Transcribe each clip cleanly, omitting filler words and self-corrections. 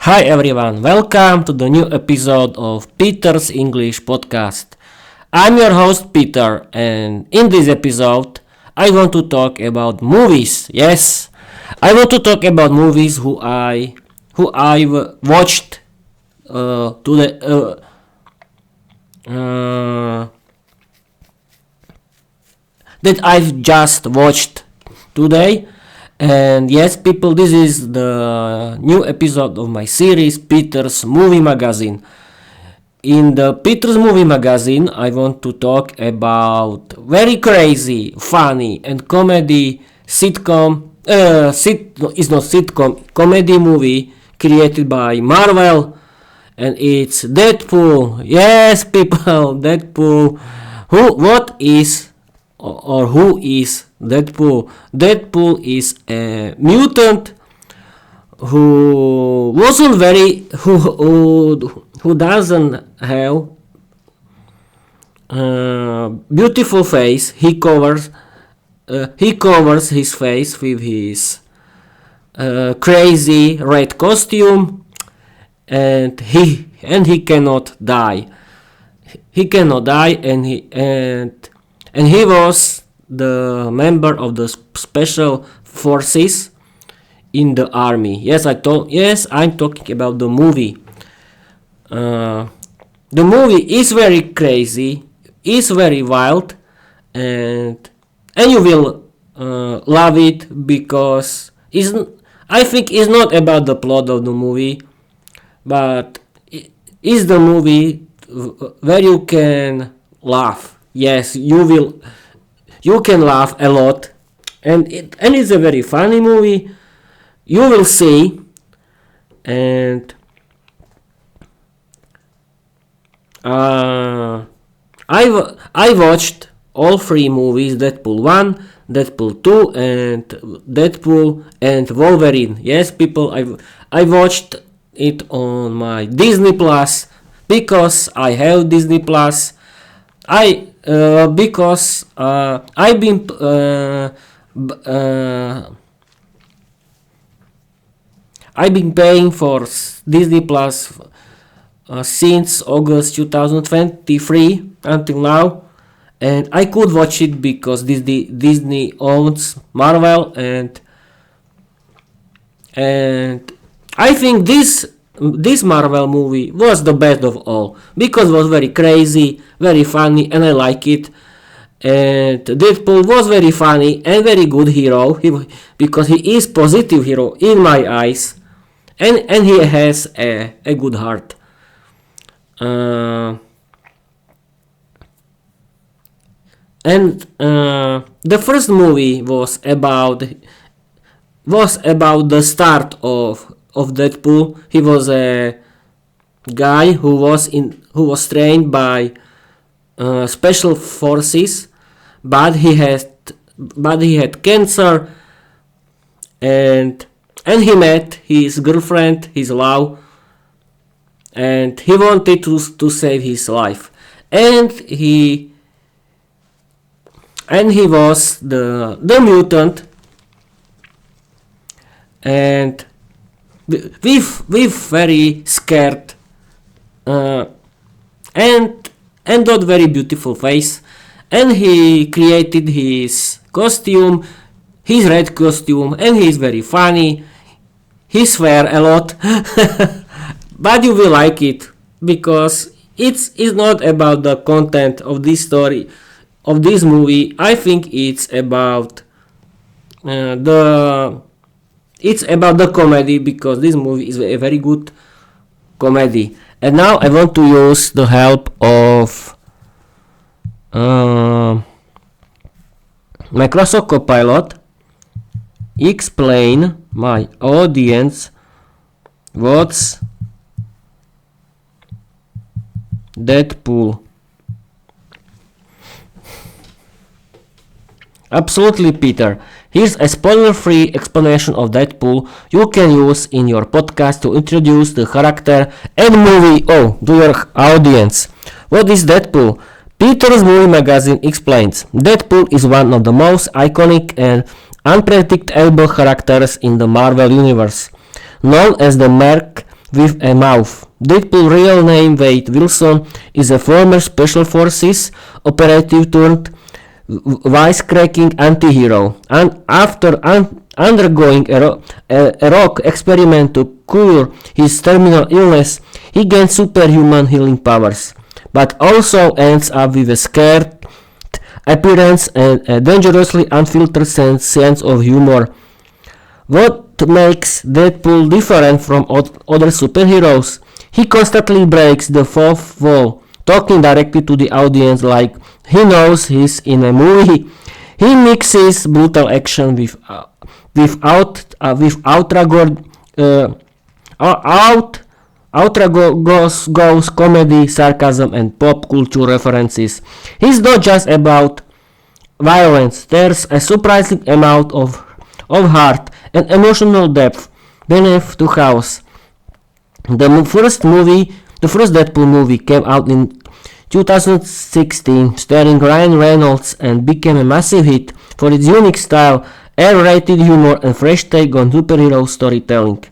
Hi everyone, welcome to the new episode of Peter's English podcast. I'm your host Peter, and in this episode I want to talk about movies. Yes, I want to talk about movies who I've watched today that I've just watched today. And yes, people, this is the new episode of my series Peter's Movie Magazine. In the Peter's Movie Magazine, I want to talk about very crazy, funny, and comedy comedy movie created by Marvel, and it's Deadpool. Yes, people, Deadpool. Who is Deadpool? Deadpool is a mutant who wasn't very who doesn't have beautiful face. He covers his face with his crazy red costume, and he cannot die. He cannot die, and he was the member of the special forces in the army. I'm talking about the movie. The movie is very crazy, is very wild, and you will love it because I think it's not about the plot of the movie, but is the movie where you can laugh. Yes, you can laugh a lot, and it's a very funny movie. You will see, and I watched all three movies: Deadpool 1, Deadpool 2, and Deadpool and Wolverine. Yes, people, I watched it on my Disney Plus because I have Disney Plus. I've been paying for Disney Plus since August 2023 until now, and I could watch it because Disney owns Marvel, and I think this Marvel movie was the best of all because it was very crazy, very funny, and I like it. And Deadpool was very funny and very good hero because he is positive hero in my eyes, and he has a good heart. The first movie was about the start of Deadpool. He was a guy who was trained by special forces, but he had cancer, and he met his girlfriend, his love, and he wanted to save his life, and he was the mutant, and with very scared and not very beautiful face, and he created his costume, his red costume, and he's very funny. He swear a lot, but you will like it because it's not about the content of this story of this movie. I think it's about the comedy because this movie is a very good comedy. And now I want to use the help of Microsoft Copilot. Explain my audience what's Deadpool. Absolutely, Peter. Here's a spoiler-free explanation of Deadpool you can use in your podcast to introduce the character and movie to your audience. What is Deadpool? Peter's Movie Magazine explains. Deadpool is one of the most iconic and unpredictable characters in the Marvel Universe. Known as the Merc with a mouth. Deadpool's real name, Wade Wilson, is a former Special Forces operative turned wisecracking anti-hero. And after undergoing a rock experiment to cure his terminal illness, he gains superhuman healing powers, but also ends up with a scared appearance and a dangerously unfiltered sense of humor. What makes Deadpool different from other superheroes? He constantly breaks the fourth wall, talking directly to the audience like he knows he's in a movie. He mixes brutal action with outrageous comedy, sarcasm, and pop culture references. He's not just about violence. There's a surprising amount of heart and emotional depth beneath the chaos. The first Deadpool movie came out in 2016, starring Ryan Reynolds, and became a massive hit for its unique style, R-rated humor, and fresh take on superhero storytelling.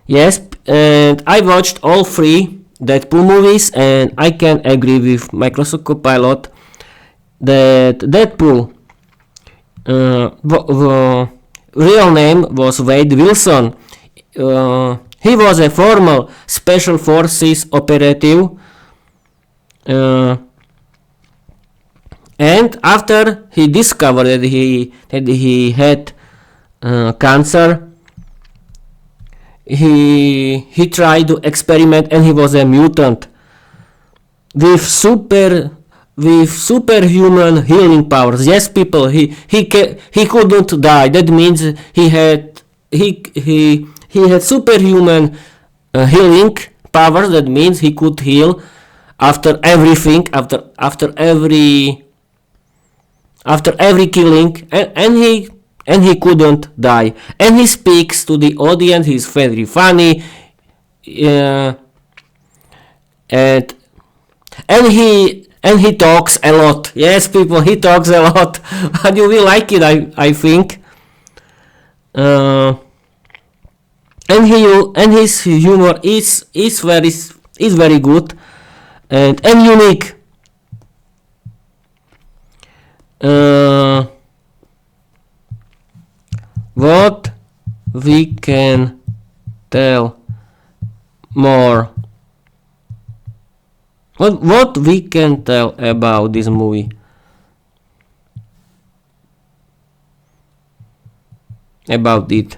Yes, and I watched all three Deadpool movies, and I can agree with Microsoft Copilot that Deadpool real name was Wade Wilson. He was a former Special Forces operative, and after he discovered that he had cancer, he tried to experiment, and he was a mutant with superhuman healing powers. Yes, people, he couldn't die. That means he had superhuman healing powers. That means he could heal after everything, after every killing, and he couldn't die. And he speaks to the audience. He's very funny, and he talks a lot. Yes, people, he talks a lot, and you will like it, I think. And his humor is very good and unique. What we can tell more? What we can tell about this movie? About it.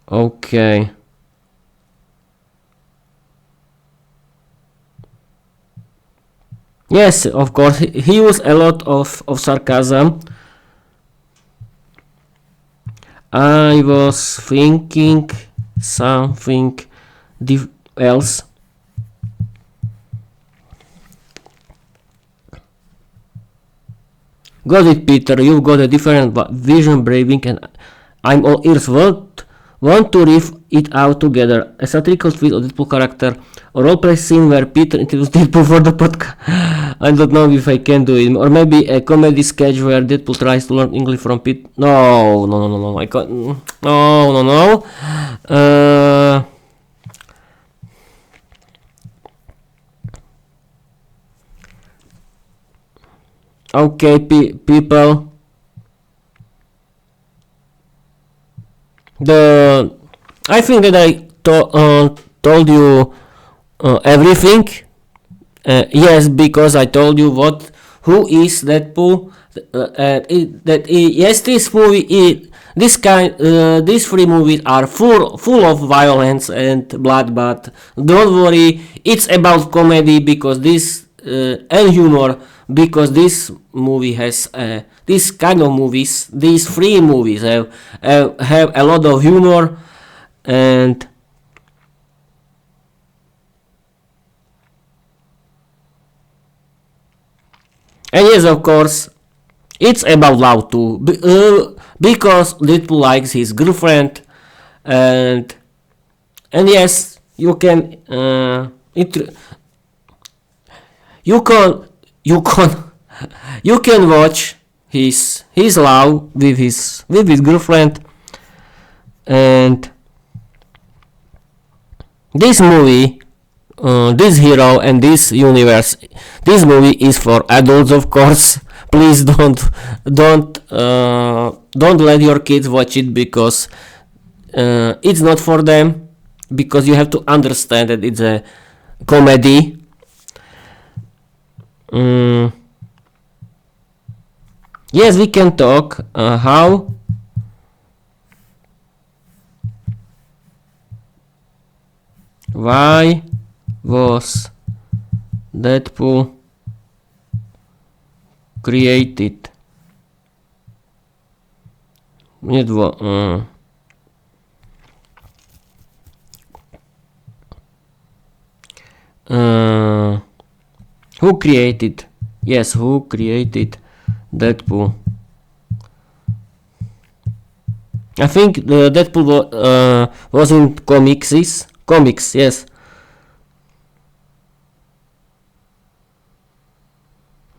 Okay. Yes, of course, he used a lot of sarcasm. I was thinking something else. Got it, Peter. You've got a different vision, braving, and I'm all ears. Want to riff it out together? A satirical tweet of Deadpool character, a roleplay scene where Peter introduced Deadpool for the podcast. I don't know if I can do it. Or maybe a comedy sketch where Deadpool tries to learn English from Pete. No. I can't. No. Okay, people. I think that I told you everything. Yes, because I told you who is Deadpool. Yes, this movie, these three movies are full of violence and blood, but don't worry, it's about comedy because and humor, because this movie has this kind of movies. These three movies have a lot of humor and yes, of course, it's about love too, because Deadpool likes his girlfriend, and yes, you can You can watch his love with his girlfriend, and this movie, this hero and this universe, this movie is for adults, of course. Please don't let your kids watch it, because it's not for them, because you have to understand that it's a comedy. Yes, we can talk. How? Why was Deadpool created? Who created? Yes, who created Deadpool? I think the Deadpool was in comics. Comics, yes.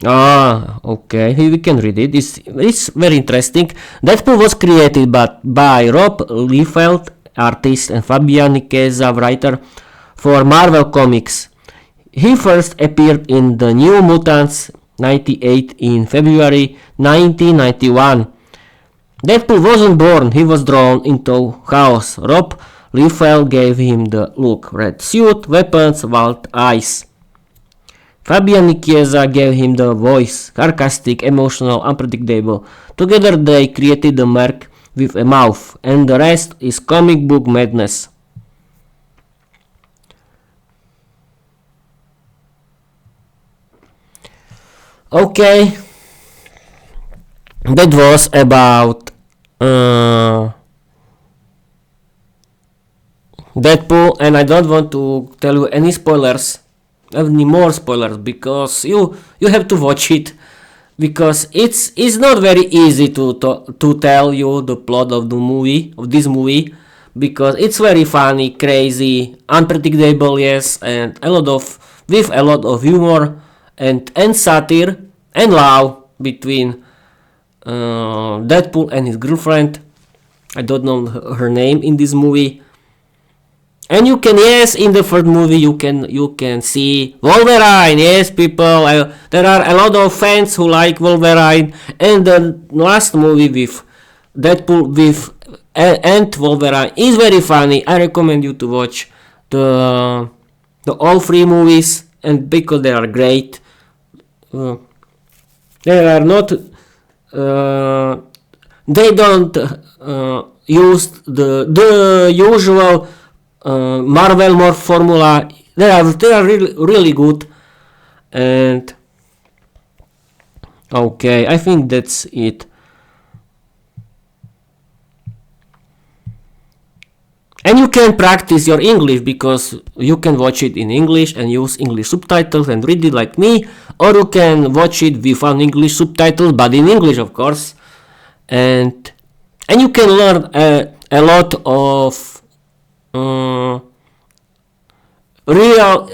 Okay, here we can read it. It's very interesting. Deadpool was created by Rob Liefeld, artist, and Fabian Chiesa, writer, for Marvel Comics. He first appeared in The New Mutants 98 in February 1991. Deadpool wasn't born, he was drawn into chaos. Rob Liefeld gave him the look: red suit, weapons, wild eyes. Fabian Chiesa gave him the voice: sarcastic, emotional, unpredictable. Together they created a merc with a mouth, and the rest is comic book madness. Okay, that was about Deadpool, and I don't want to tell you any more spoilers, because you have to watch it, because it's not very easy to tell you the plot of this movie, because it's very funny, crazy, unpredictable, yes, and a lot of humor and satire and love between Deadpool and his girlfriend. I don't know her name in this movie. And you can, yes, in the first movie you can see Wolverine. Yes, people, there are a lot of fans who like Wolverine. And the last movie with Deadpool and Wolverine is very funny. I recommend you to watch the all three movies, and because they are great. They are not. They don't use the usual Marvel formula. They are really good. And okay, I think that's it. And you can practice your English, because you can watch it in English and use English subtitles and read it like me, or you can watch it without English subtitles, but in English, of course. And you can learn a lot of real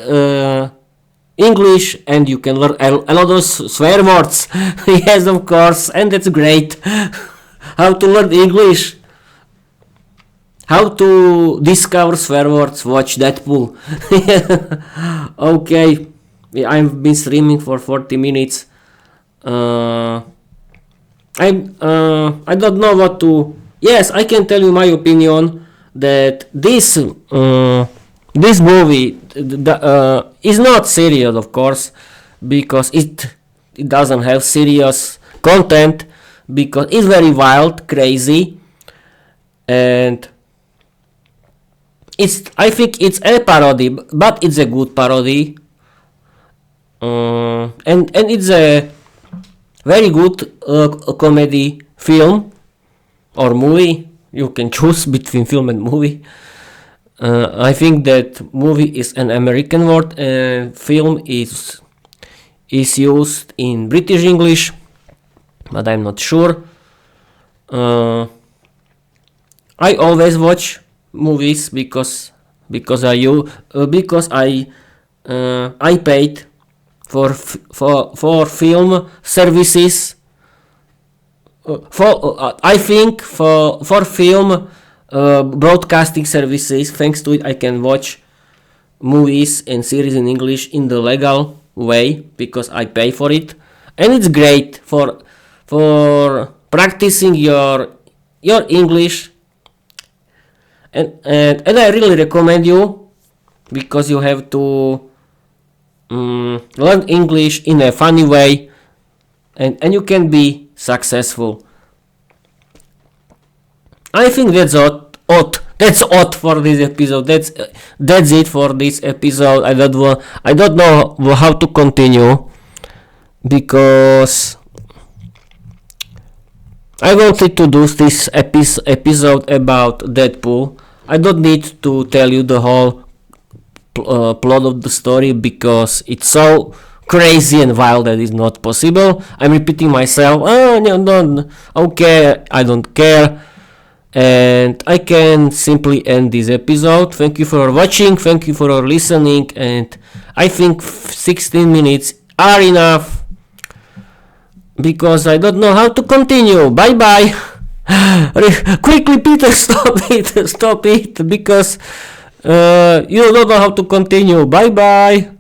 English, and you can learn a lot of swear words. Yes, of course, and that's great. How to learn English? How to discover swear words? Watch Deadpool. Okay, I've been streaming for 40 minutes. I don't know what to. Yes, I can tell you my opinion that this movie is not serious, of course, because it doesn't have serious content, because it's very wild, crazy, and I think it's a parody, but it's a good parody, and it's a very good comedy film or movie. You can choose between film and movie. I think that movie is an American word, and film is used in British English, but I'm not sure. I always watch movies because I paid for film services. I think for film broadcasting services, thanks to it I can watch movies and series in English in the legal way because I pay for it, and it's great for practicing your English, and I really recommend you because you have to learn English in a funny way, and you can be successful. I think that's all. That's all for this episode. That's it for this episode. I don't know how to continue because I wanted to do this episode about Deadpool. I don't need to tell you the whole plot of the story because it's so crazy and wild that it's not possible. I'm repeating myself. Oh no, okay, I don't care. And I can simply end this episode. Thank you for watching, thank you for listening, and I think 16 minutes are enough because I don't know how to continue. Bye bye. Quickly, Peter, stop it because you don't know how to continue. Bye bye.